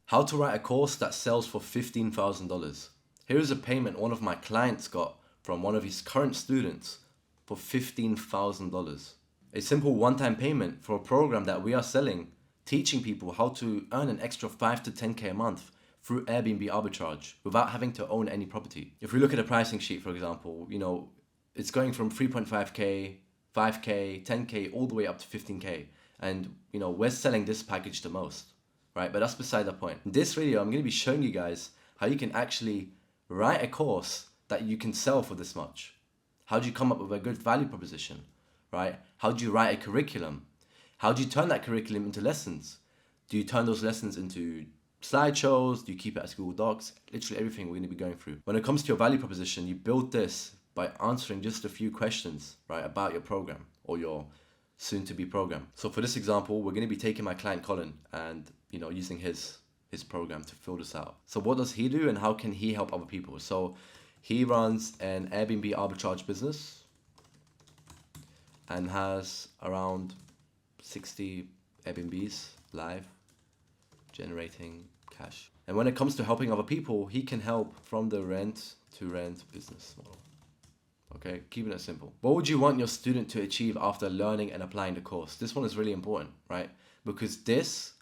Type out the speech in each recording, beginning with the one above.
How to write a course that sells for $15,000. Here is a payment one of my clients got from one of his current students for $15,000. A simple one-time payment for a program that we are selling, teaching people how to earn an extra 5 to 10K a month through Airbnb arbitrage without having to own any property. If we look at a pricing sheet, for example, it's going from 3.5K, 5K, 10K, all the way up to 15K. And, we're selling this package the most, right? But that's beside the point. In this video, I'm going to be showing you guys how you can actually write a course that you can sell for this much. How do you come up with a good value proposition, right? How do you write a curriculum? How do you turn that curriculum into lessons? Do you turn those lessons into slideshows? Do you keep it as Google Docs? Literally everything we're going to be going through. When it comes to your value proposition, you build this by answering just a few questions, right, about your program or your soon-to-be program. So for this example, we're going to be taking my client Colin and, using his program to fill this out. So what does he do and how can he help other people? So he runs an Airbnb arbitrage business and has around 60 Airbnbs live generating cash. And when it comes to helping other people, he can help from the rent to rent business model. Okay, keeping it simple. What would you want your student to achieve after learning and applying the course? This one is really important, right? Because this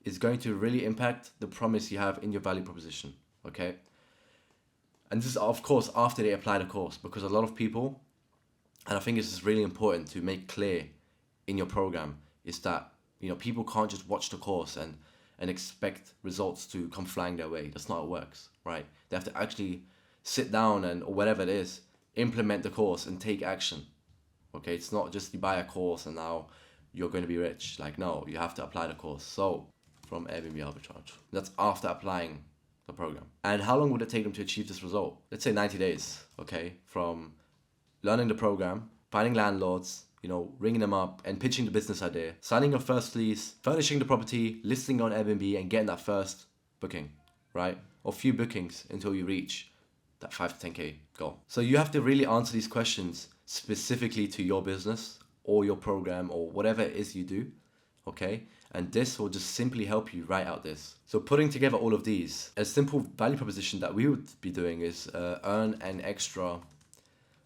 is going to really impact the promise you have in your value proposition, okay? And this is, of course, after they apply the course, because a lot of people, and I think this is really important to make clear in your program, is that, people can't just watch the course and expect results to come flying their way. That's not how it works, right? They have to actually sit down or whatever it is, implement the course and take action. Okay, it's not just you buy a course and now you're going to be rich. Like, no, you have to apply the course. So from Airbnb arbitrage, that's after applying the program. And how long would it take them to achieve this result? Let's say 90 days, okay, from learning the program, finding landlords, ringing them up and pitching the business idea, signing your first lease, furnishing the property, listing on Airbnb and getting that first booking, right? Or few bookings until you reach that 5 to 10K goal. So you have to really answer these questions specifically to your business or your program or whatever it is you do, okay? And this will just simply help you write out this. So putting together all of these, a simple value proposition that we would be doing is earn an extra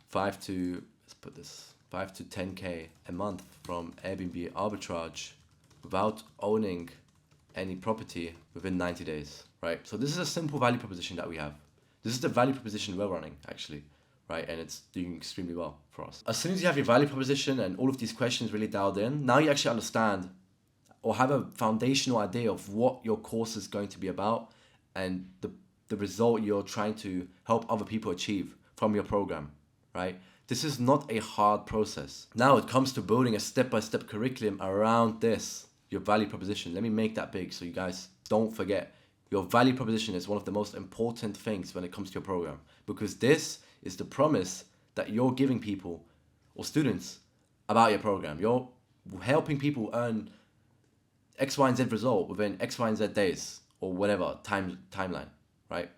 5 to 10K a month from Airbnb arbitrage without owning any property within 90 days, right? So this is a simple value proposition that we have. This is the value proposition we're running, actually, right? And it's doing extremely well for us. As soon as you have your value proposition and all of these questions really dialed in, now you actually understand or have a foundational idea of what your course is going to be about and the result you're trying to help other people achieve from your program, right? This is not a hard process. Now it comes to building a step-by-step curriculum around this, your value proposition. Let me make that big so you guys don't forget. Your value proposition is one of the most important things when it comes to your program, because this is the promise that you're giving people or students about your program. You're helping people earn X, Y, and Z result within X, Y, and Z days or whatever timeline, right?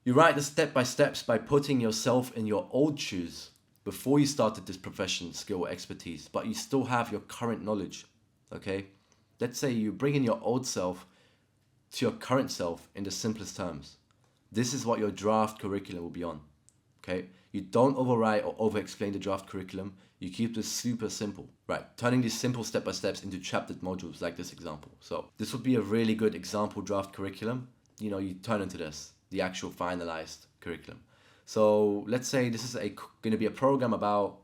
You write the step-by-steps by putting yourself in your old shoes before you started this profession, skill, or expertise, but you still have your current knowledge, okay? Let's say you bring in your old self to your current self in the simplest terms. This is what your draft curriculum will be on, okay? You don't overwrite or over-explain the draft curriculum. You keep this super simple, right? Turning these simple step-by-steps into chaptered modules like this example. So this would be a really good example draft curriculum. You turn into this, the actual finalized curriculum. So let's say this is going to be a program about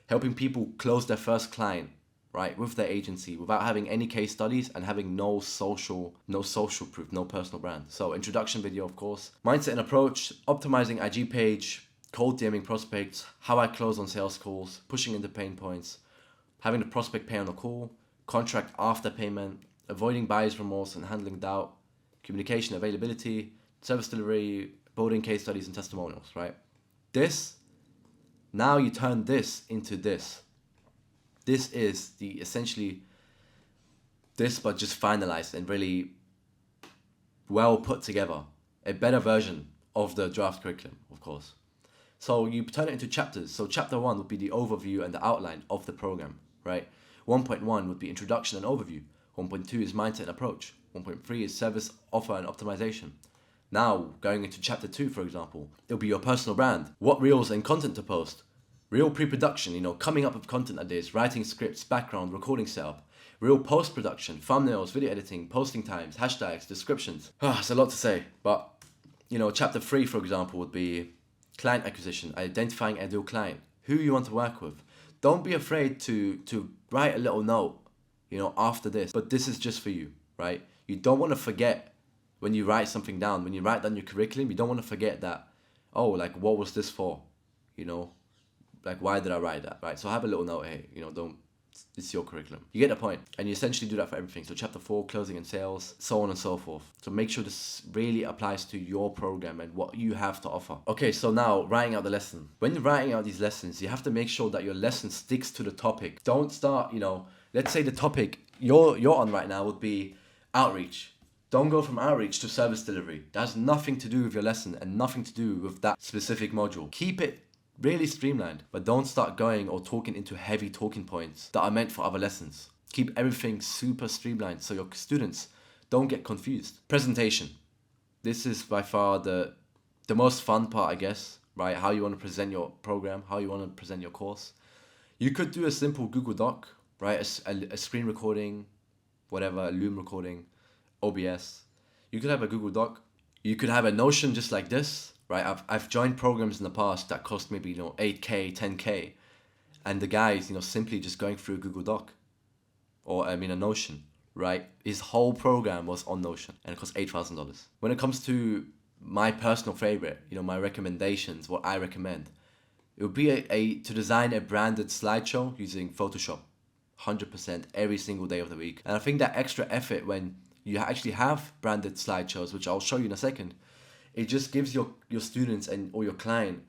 helping people close their first client, right, with their agency without having any case studies and having no social proof, no personal brand. So introduction video, of course, mindset and approach, optimizing IG page, cold DMing prospects, how I close on sales calls, pushing into pain points, having the prospect pay on a call, contract after payment, avoiding buyer's remorse and handling doubt, communication availability, service delivery, building case studies and testimonials, right? Now you turn this into this. This is essentially this, but just finalized and really well put together. A better version of the draft curriculum, of course. So you turn it into chapters. So chapter 1 would be the overview and the outline of the program, right? 1.1 would be introduction and overview. 1.2 is mindset and approach. 1.3 is service offer and optimization. Now, going into chapter 2, for example, it'll be your personal brand. What reels and content to post. Real pre-production, coming up with content ideas, writing scripts, background, recording setup. Real post-production, thumbnails, video editing, posting times, hashtags, descriptions. It's a lot to say, but, chapter 3, for example, would be client acquisition, identifying ideal client, who you want to work with. Don't be afraid to write a little note, after this, but this is just for you, right? You don't want to forget when you write something down, when you write down your curriculum, you don't want to forget that, what was this for? Why did I write that, right? So have a little note, hey, it's your curriculum. You get the point. And you essentially do that for everything. So chapter 4, closing and sales, so on and so forth. So make sure this really applies to your program and what you have to offer. Okay, so now writing out the lesson. When you're writing out these lessons, you have to make sure that your lesson sticks to the topic. Don't start, let's say the topic you're on right now would be outreach. Don't go from outreach to service delivery. That has nothing to do with your lesson and nothing to do with that specific module. Keep it really streamlined, but don't start going or talking into heavy talking points that are meant for other lessons. Keep everything super streamlined so your students don't get confused. Presentation. This is by far the most fun part, I guess, right? How you want to present your program, how you want to present your course. You could do a simple Google Doc, right? A screen recording, whatever, a Loom recording, OBS. You could have a Google Doc. You could have a Notion just like this, right? I've joined programs in the past that cost maybe 8K, 10K, and the guy is simply just going through a Google Doc, or a Notion, right? His whole program was on Notion, and it cost $8,000. When it comes to my personal favorite, my recommendations, what I recommend, it would be to design a branded slideshow using Photoshop, 100% every single day of the week. And I think that extra effort when you actually have branded slideshows, which I'll show you in a second, it just gives your students or your client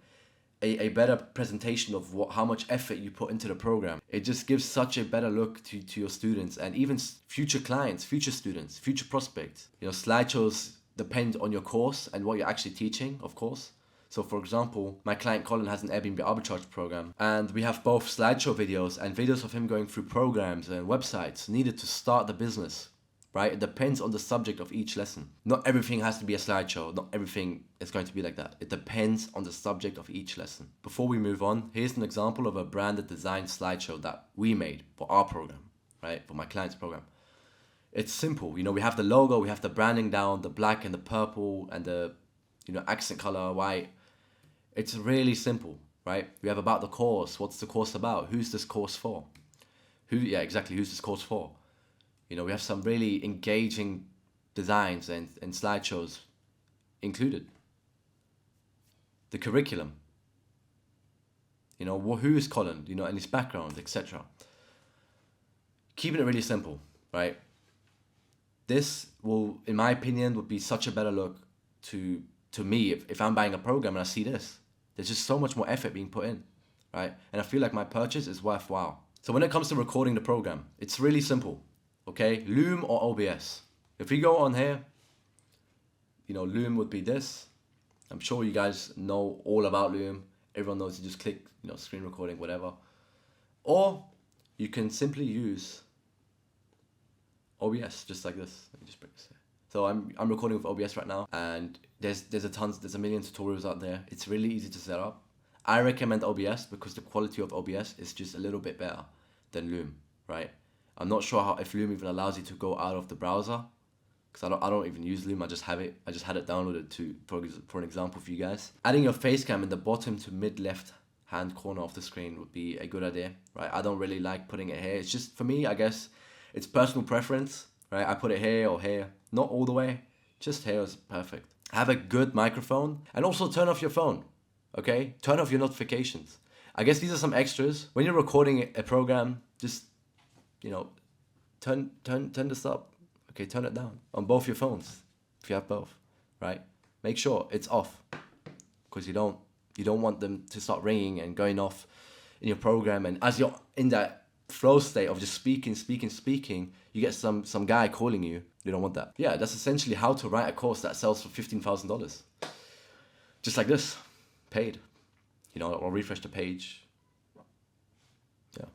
a better presentation of how much effort you put into the program. It just gives such a better look to your students and even future clients, future students, future prospects. Slideshows depend on your course and what you're actually teaching, of course. So for example, my client Colin has an Airbnb arbitrage program, and we have both slideshow videos and videos of him going through programs and websites needed to start the business. Right? It depends on the subject of each lesson. Not everything has to be a slideshow. Not everything is going to be like that. It depends on the subject of each lesson. Before we move on, here's an example of a branded design slideshow that we made for our program, right? For my client's program. It's simple. We have the logo, we have the branding down, the black and the purple and the, accent color, white. It's really simple, right? We have about the course. What's the course about? Who's this course for? Who's this course for? We have some really engaging designs and slideshows included. The curriculum. Who is Colin, and his background, etc. Keeping it really simple, right? This will, in my opinion, would be such a better look to me if I'm buying a program and I see this. There's just so much more effort being put in, right? And I feel like my purchase is worthwhile. So when it comes to recording the program, it's really simple. Okay, Loom or OBS. If we go on here, Loom would be this. I'm sure you guys know all about Loom. Everyone knows you just click, screen recording, whatever. Or you can simply use OBS, just like this. Let me just bring this here. So I'm recording with OBS right now, and there's a million tutorials out there. It's really easy to set up. I recommend OBS because the quality of OBS is just a little bit better than Loom, right? I'm not sure if Loom even allows you to go out of the browser, because I don't even use Loom. I just had it downloaded for an example for you guys. Adding your face cam in the bottom to mid left hand corner of the screen would be a good idea, right? I don't really like putting it here. It's just, for me, I guess it's personal preference, right? I put it here or here, not all the way, just here is perfect. Have a good microphone, and also turn off your phone, okay? Turn off your notifications. I guess these are some extras. When you're recording a program, just turn this up. Okay, turn it down on both your phones if you have both, right? Make sure it's off, because you don't want them to start ringing and going off in your program. And as you're in that flow state of just speaking, you get some guy calling you. You don't want that. Yeah, that's essentially how to write a course that sells for $15,000. Just like this, paid. I'll refresh the page. Yeah.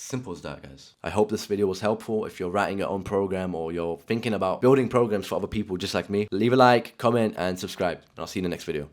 Simple as that, guys. I hope this video was helpful. If you're writing your own program or you're thinking about building programs for other people just like me, leave a like, comment, and subscribe. And I'll see you in the next video.